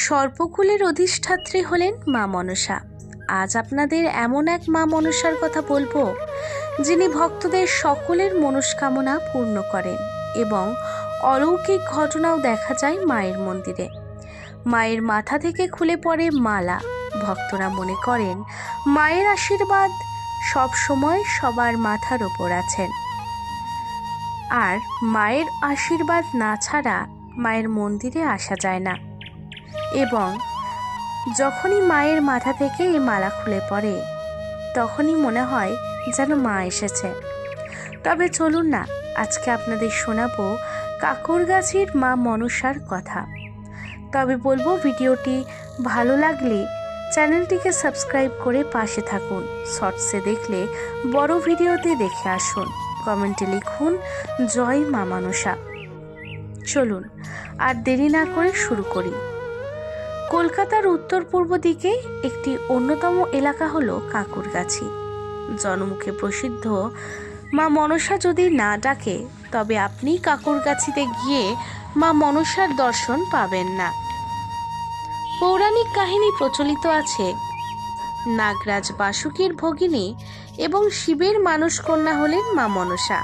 সর্পকুলের অধিষ্ঠাত্রী হলেন মা মনসা। আজ আপনাদের এমন এক মা মনসার কথা বলবো, যিনি ভক্তদের সকলের মনস্কামনা পূর্ণ করেন এবং অলৌকিক ঘটনাও দেখা যায় মায়ের মন্দিরে। মায়ের মাথা থেকে খুলে পড়ে মালা। ভক্তরা মনে করেন মায়ের আশীর্বাদ সব সময় সবার মাথার ওপর আছেন, আর মায়ের আশীর্বাদ না ছাড়া মায়ের মন্দিরে আসা যায় না। এবং যখনই মায়ের মাথা থেকে এই মালা খুলে পড়ে, তখনই মনে হয় যেন মা এসেছে। তবে চলুন না, আজকে আপনাদের শোনাবো কাকুরগাছির মা মনসার কথা। তবে বলবো, ভিডিওটি ভালো লাগলে চ্যানেলটিকে সাবস্ক্রাইব করে পাশে থাকুন। শর্টসে দেখলে বড় ভিডিওতে দেখে আসুন। কমেন্টে লিখুন জয় মা মনসা। চলুন আর দেরি না করে শুরু করি। কলকাতার উত্তর পূর্ব দিকে একটি অন্যতম এলাকা হলো কাকুরগাছি। জনমুখে প্রসিদ্ধ মা মনসা যদি না ডাকে, তবে আপনি কাকুরগাছিতে গিয়ে মা মনসার দর্শন পাবেন না। পৌরাণিক কাহিনী প্রচলিত আছে, নাগরাজ বাসুকীর ভগিনী এবং শিবের মানসকন্যা হলেন মা মনসা।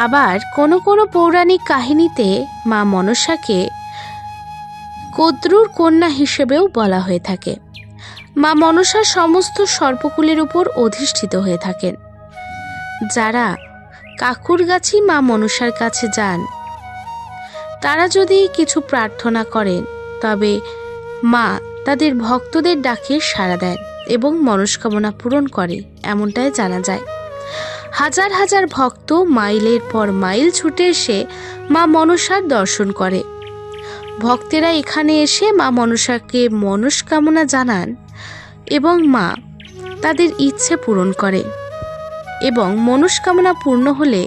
আবার কোনো কোনো পৌরাণিক কাহিনীতে মা মনসাকে কদ্রুর কন্যা হিসেবেও বলা হয়ে থাকে। মা মনসা সমস্ত সর্পকুলের উপর অধিষ্ঠিত হয়ে থাকেন। যারা কাকুরগাছি মা মনসার কাছে যান, তারা যদি কিছু প্রার্থনা করেন, তবে মা তাদের ভক্তদের ডাকে সাড়া দেন এবং মনস্কামনা পূরণ করে, এমনটাই জানা যায়। হাজার হাজার ভক্ত মাইলের পর মাইল ছুটে এসে মা মনসার দর্শন করে। ভক্তেরা এখানে এসে মা মনসাকে মনস্কামনা জানান এবং মা তাদের ইচ্ছে পূরণ করে। এবং মনস্কামনা পূর্ণ হলে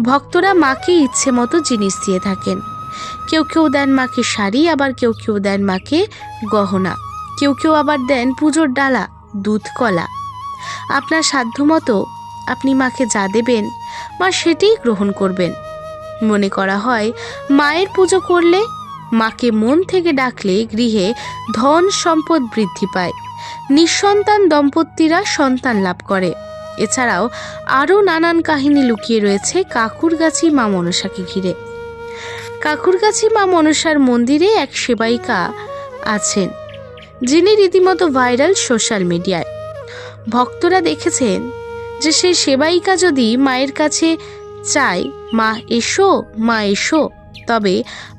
ভক্তরা মাকে ইচ্ছে মতো জিনিস দিয়ে থাকেন। কেউ কেউ দেন মাকে শাড়ি, আবার কেউ কেউ দেন মাকে গহনা, কেউ কেউ আবার দেন পুজোর ডালা, দুধ, কলা। আপনার সাধ্যমতো আপনি মাকে যা দেবেন, মা সেটাই গ্রহণ করবেন। মনে করা হয় মায়ের পুজো করলে, মাকে মন থেকে ডাকলে গৃহে ধন সম্পদ বৃদ্ধি পায়, নিঃসন্তান দম্পতিরা সন্তান লাভ করে। এছাড়াও আরও নানান কাহিনী লুকিয়ে রয়েছে কাকুরগাছি মা মনসাকে ঘিরে। কাকুরগাছি মা মনসার মন্দিরে এক সেবায়িকা আছেন, যিনি রীতিমতো ভাইরাল সোশ্যাল মিডিয়ায়। ভক্তরা দেখেছেন যে সেই সেবায়িকা যদি মায়ের কাছে চায়, মা এসো, মা এসো, তবে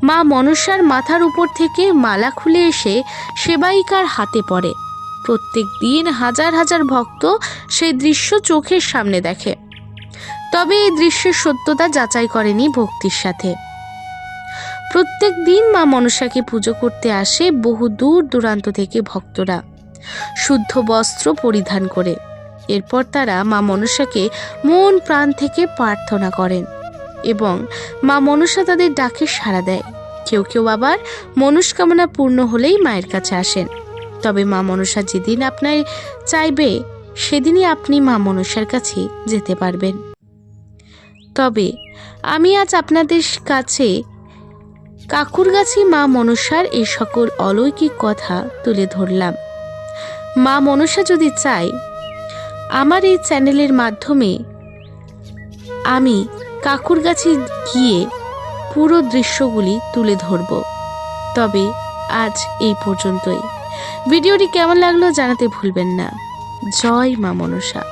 মা মনসার মাথার উপর থেকে মালা খুলে এসে সেবায়িকার হাতে পড়ে। প্রত্যেক দিন হাজার হাজার ভক্ত সেই দৃশ্য চোখের সামনে দেখে। তবে এই দৃশ্যের সত্যতা যাচাই করেনি ভক্তির সাথে। প্রত্যেক দিন মা মনসাকে পুজো করতে আসে বহু দূর দূরান্ত থেকে ভক্তরা, শুদ্ধ বস্ত্র পরিধান করে। এরপর তারা মা মনসাকে মন প্রাণ থেকে প্রার্থনা করেন এবং মা মনসা তাদের ডাকে সাড়া দেয়। কেউ কেউ আবার মনস্কামনা পূর্ণ হলেই মায়ের কাছে আসেন। তবে মা মনসা যেদিন আপনার চাইবে, সেদিনই আপনি মা মনসার কাছে যেতে পারবেন। তবে আমি আজ আপনাদের কাছে কাকুরগাছি মা মনসার এই সকল অলৌকিক কথা তুলে ধরলাম। মা মনসা যদি চায়, আমার এই চ্যানেলের মাধ্যমে আমি কাকুরগাছি গিয়ে পুরো দৃশ্যগুলি তুলে ধরব। তবে আজ এই পর্যন্তই। ভিডিওটি কেমন লাগলো জানাতে ভুলবেন না। জয় মা মনসা।